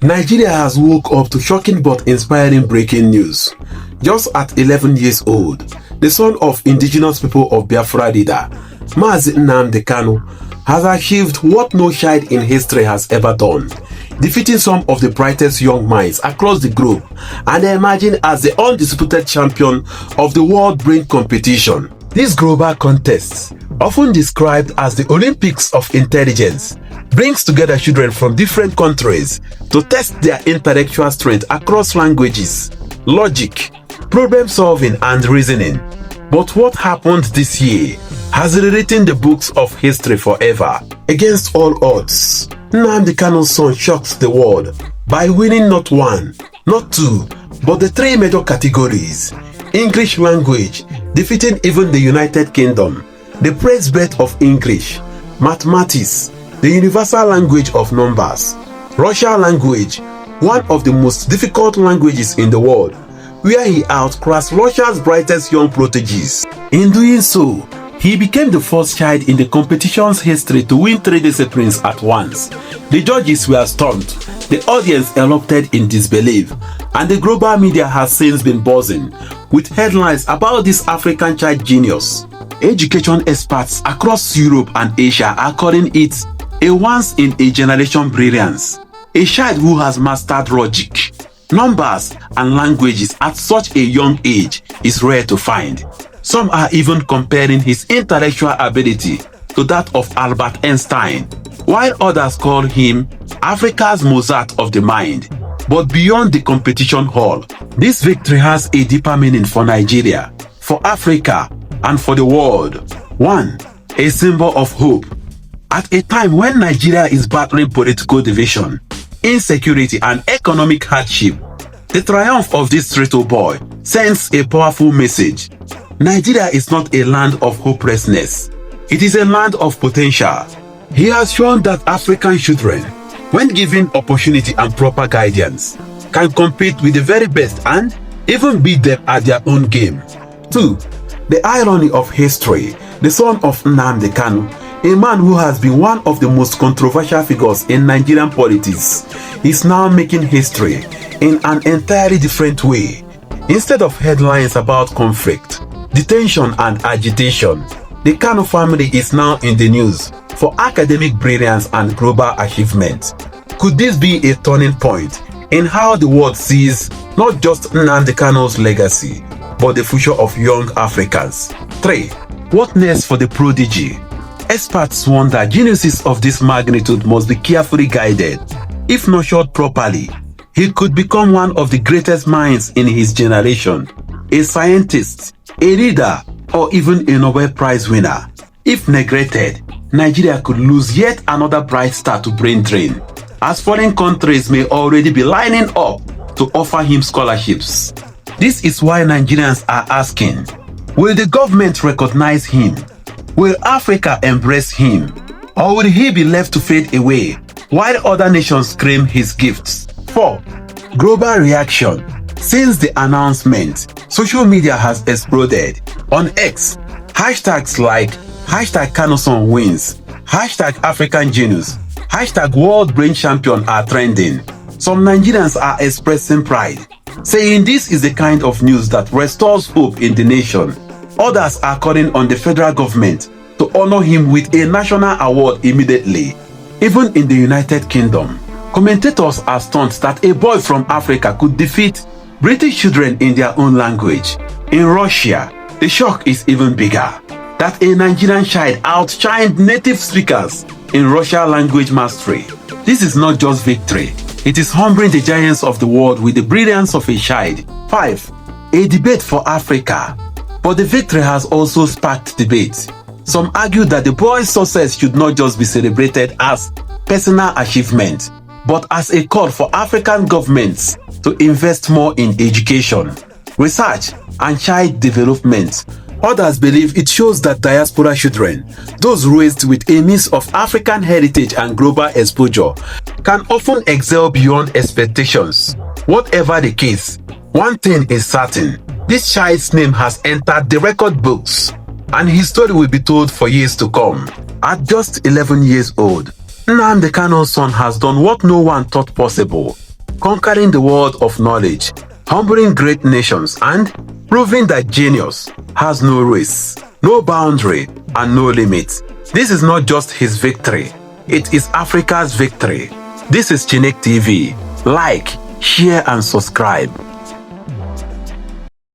Nigeria has woke up to shocking but inspiring breaking news. Just at 11 years old, the son of indigenous people of Biafra leader, Nnamdi Kanu, has achieved what no child in history has ever done, defeating some of the brightest young minds across the globe and emerging as the undisputed champion of the World Brain Competition. This global contest, often described as the Olympics of Intelligence, brings together children from different countries to test their intellectual strength across languages, logic, problem solving and reasoning. But what happened this year has rewritten the books of history forever. Against all odds, Nnamdi Kanu's son shocked the world by winning not one, not two, but the three major categories. English language, defeating even the United Kingdom, the praise birth of English, mathematics, the universal language of numbers, Russian language, one of the most difficult languages in the world, where he outclassed Russia's brightest young proteges. In doing so, he became the first child in the competition's history to win 3 disciplines at once. The judges were stunned, the audience erupted in disbelief, and the global media has since been buzzing with headlines about this African child genius. Education experts across Europe and Asia are calling it a once-in-a-generation brilliance. A child who has mastered logic, numbers, and languages at such a young age is rare to find. Some are even comparing his intellectual ability to that of Albert Einstein, while others call him Africa's Mozart of the mind. But beyond the competition hall, this victory has a deeper meaning for Nigeria, for Africa, and for the world. 1. A symbol of hope. At a time when Nigeria is battling political division, insecurity, and economic hardship, the triumph of this little boy sends a powerful message. Nigeria is not a land of hopelessness. It is a land of potential. He has shown that African children, when given opportunity and proper guidance, can compete with the very best and even beat them at their own game. 2. The irony of history. The son of Nnamdi Kanu, a man who has been one of the most controversial figures in Nigerian politics, is now making history in an entirely different way. Instead of headlines about conflict, detention and agitation, the Kanu family is now in the news for academic brilliance and global achievement. Could this be a turning point in how the world sees not just Nnamdi Kanu's legacy, but the future of young Africans? 3. What next for the prodigy? Experts warn that geniuses of this magnitude must be carefully guided. If nurtured properly, he could become one of the greatest minds in his generation, a scientist, a leader, or even a Nobel Prize winner. If neglected, Nigeria could lose yet another bright star to brain drain, as foreign countries may already be lining up to offer him scholarships. This is why Nigerians are asking, will the government recognize him? Will Africa embrace him? Or will he be left to fade away while other nations claim his gifts? 4. Global reaction. Since the announcement, social media has exploded. On X, hashtags like #KanuSon wins, #African Genius, #World Brain Champion are trending. Some Nigerians are expressing pride, saying this is the kind of news that restores hope in the nation. Others are calling on the federal government to honor him with a national award immediately. Even in the United Kingdom, commentators are stunned that a boy from Africa could defeat British children in their own language. In Russia, the shock is even bigger, that a Nigerian child outshined native speakers in Russian language mastery. This is not just victory, it is humbling the giants of the world with the brilliance of a child. 5. A debate for Africa. But the victory has also sparked debate. Some argue that the boy's success should not just be celebrated as personal achievement, but as a call for African governments to invest more in education, research, and child development. Others believe it shows that diaspora children, those raised with a mix of African heritage and global exposure, can often excel beyond expectations. Whatever the case, one thing is certain: this child's name has entered the record books, and his story will be told for years to come. At just 11 years old, Nnamdi Kanu's son has done what no one thought possible. conquering the world of knowledge, humbling great nations, and proving that genius has no race, no boundary, and no limit. This is not just his victory, it is Africa's victory. This is Chinick TV. Like, share, and subscribe.